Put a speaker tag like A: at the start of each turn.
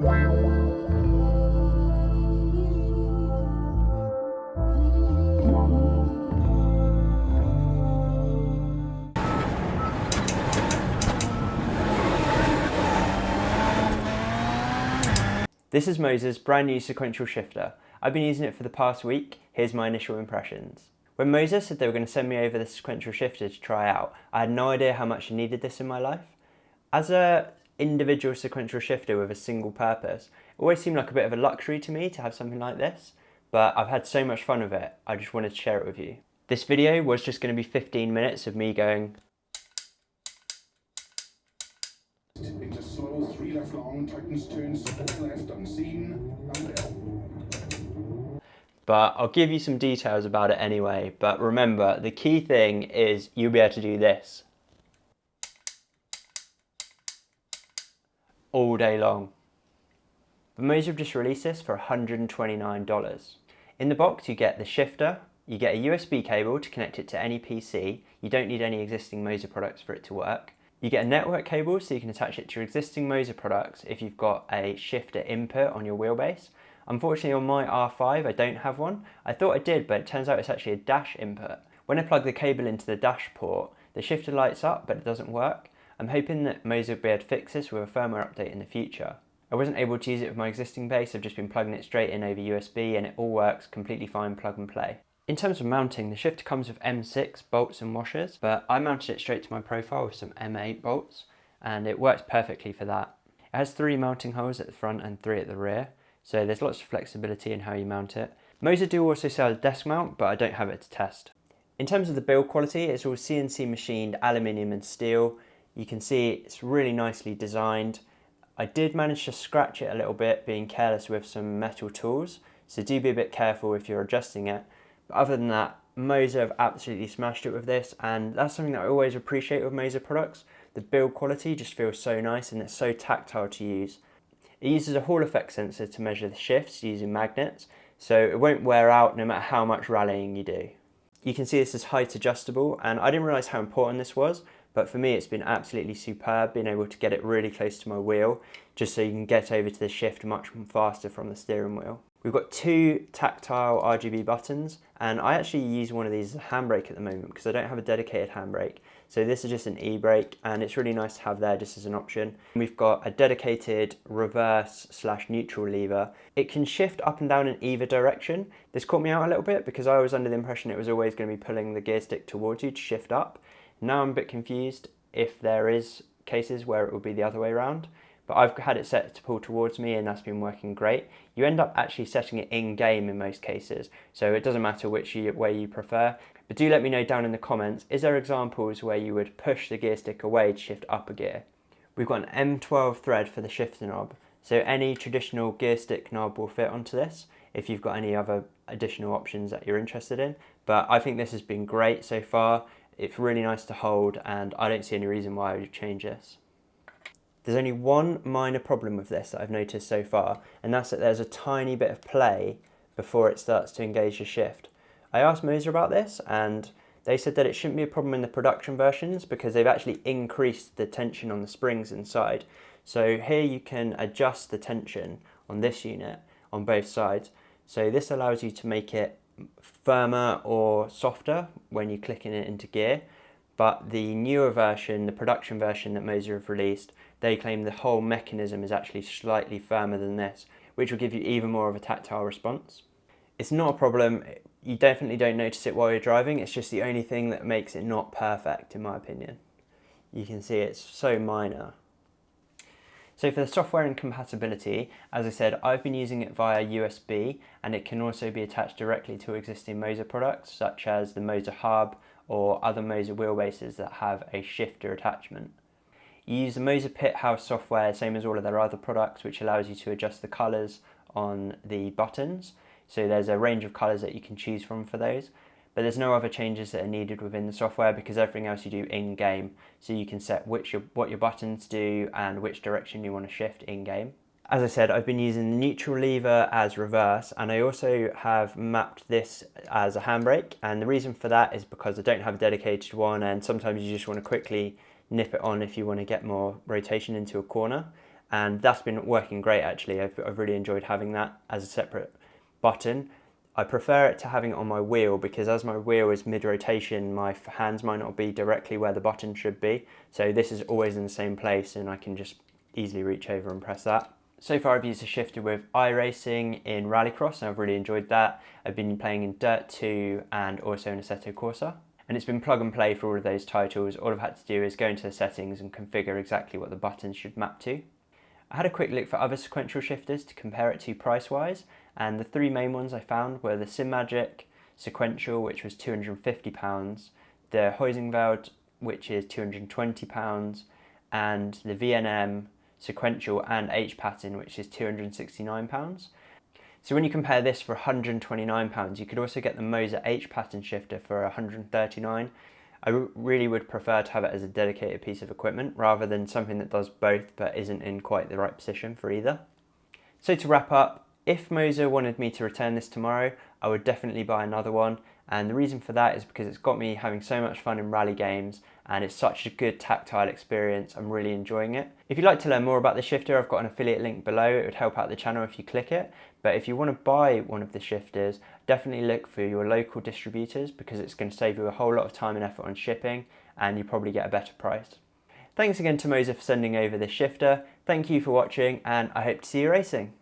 A: This is Moza's brand new sequential shifter. I've been using it for the past week. Here's my initial impressions. When Moza said they were going to send me over the sequential shifter to try out, I had no idea how much I needed this in my life. As an individual sequential shifter with a single purpose, it always seemed like a bit of a luxury to me to have something like this, but I've had so much fun with it, I just wanted to share it with you. This video was just going to be 15 minutes of me going
B: into slow 3 left long, tightens turns 4 left unseen,
A: but I'll give you some details about it anyway. But remember, the key thing is you'll be able to do this all day long. But Moza have just released this for $129. In the box you get the shifter, you get a USB cable to connect it to any PC. You don't need any existing Moza products for it to work. You get a network cable so you can attach it to your existing Moza products if you've got a shifter input on your wheelbase. Unfortunately on my R5 I don't have one. I thought I did, but it turns out it's actually a dash input. When I plug the cable into the dash port, the shifter lights up but it doesn't work. I'm hoping that Moza will be able to fix this with a firmware update in the future. I wasn't able to use it with my existing base, I've just been plugging it straight in over USB and it all works completely fine, plug and play. In terms of mounting, the shifter comes with M6 bolts and washers, but I mounted it straight to my profile with some M8 bolts and it works perfectly for that. It has 3 mounting holes at the front and 3 at the rear, so there's lots of flexibility in how you mount it. Moza do also sell a desk mount, but I don't have it to test. In terms of the build quality, it's all CNC machined aluminium and steel. You can see it's really nicely designed. I did manage to scratch it a little bit, being careless with some metal tools, so do be a bit careful if you're adjusting it. But other than that, Moza have absolutely smashed it with this, and that's something that I always appreciate with Moza products. The build quality just feels so nice and it's so tactile to use. It uses a Hall effect sensor to measure the shifts using magnets, so it won't wear out no matter how much rallying you do. You can see this is height adjustable, and I didn't realise how important this was, but for me it's been absolutely superb being able to get it really close to my wheel, just so you can get over to the shift much faster from the steering wheel. We've got 2 tactile RGB buttons, and I actually use one of these as a handbrake at the moment because I don't have a dedicated handbrake. So this is just an e-brake and it's really nice to have there just as an option. We've got a dedicated reverse/neutral lever. It can shift up and down in either direction. This caught me out a little bit because I was under the impression it was always going to be pulling the gear stick towards you to shift up. Now I'm a bit confused if there is cases where it will be the other way around. But I've had it set to pull towards me and that's been working great. You end up actually setting it in game in most cases, so it doesn't matter which way you prefer. But do let me know down in the comments, is there examples where you would push the gear stick away to shift up a gear? We've got an M12 thread for the shifter knob, so any traditional gear stick knob will fit onto this if you've got any other additional options that you're interested in. But I think this has been great so far. It's really nice to hold and I don't see any reason why I would change this. There's only one minor problem with this that I've noticed so far, and that's that there's a tiny bit of play before it starts to engage the shift. I asked Moza about this and they said that it shouldn't be a problem in the production versions because they've actually increased the tension on the springs inside. So here you can adjust the tension on this unit on both sides. So this allows you to make it firmer or softer when you're clicking it into gear. But the newer version, the production version that Moza have released, they claim the whole mechanism is actually slightly firmer than this, which will give you even more of a tactile response. It's not a problem, you definitely don't notice it while you're driving, it's just the only thing that makes it not perfect in my opinion. You can see it's so minor. So for the software and compatibility, as I said, I've been using it via USB and it can also be attached directly to existing Moza products such as the Moza Hub or other Moza wheelbases that have a shifter attachment. You use the Moza Pit House software, same as all of their other products, which allows you to adjust the colours on the buttons. So there's a range of colours that you can choose from for those. But there's no other changes that are needed within the software because everything else you do in-game. So you can set what your buttons do and which direction you want to shift in-game. As I said, I've been using the neutral lever as reverse, and I also have mapped this as a handbrake, and the reason for that is because I don't have a dedicated one and sometimes you just want to quickly nip it on if you want to get more rotation into a corner. and that's been working great actually. I've really enjoyed having that as a separate button. I prefer it to having it on my wheel because as my wheel is mid-rotation, my hands might not be directly where the button should be. So this is always in the same place and I can just easily reach over and press that. So far I've used the shifter with iRacing in Rallycross and I've really enjoyed that. I've been playing in Dirt 2 and also in Assetto Corsa. And it's been plug and play for all of those titles. All I've had to do is go into the settings and configure exactly what the buttons should map to. I had a quick look for other sequential shifters to compare it to price-wise, and the three main ones I found were the SimMagic Sequential, which was £250, the Huizenveld, which is £220, and the VNM Sequential and H-Pattern, which is £269. So when you compare this for £129, you could also get the Moza H-Pattern shifter for £139. I really would prefer to have it as a dedicated piece of equipment rather than something that does both but isn't in quite the right position for either. So to wrap up, if Moza wanted me to return this tomorrow, I would definitely buy another one, and the reason for that is because it's got me having so much fun in rally games and it's such a good tactile experience. I'm really enjoying it. If you'd like to learn more about the shifter, I've got an affiliate link below. It would help out the channel if you click it. But if you want to buy one of the shifters, definitely look for your local distributors because it's going to save you a whole lot of time and effort on shipping and you probably get a better price. Thanks again to Moza for sending over this shifter. Thank you for watching and I hope to see you racing.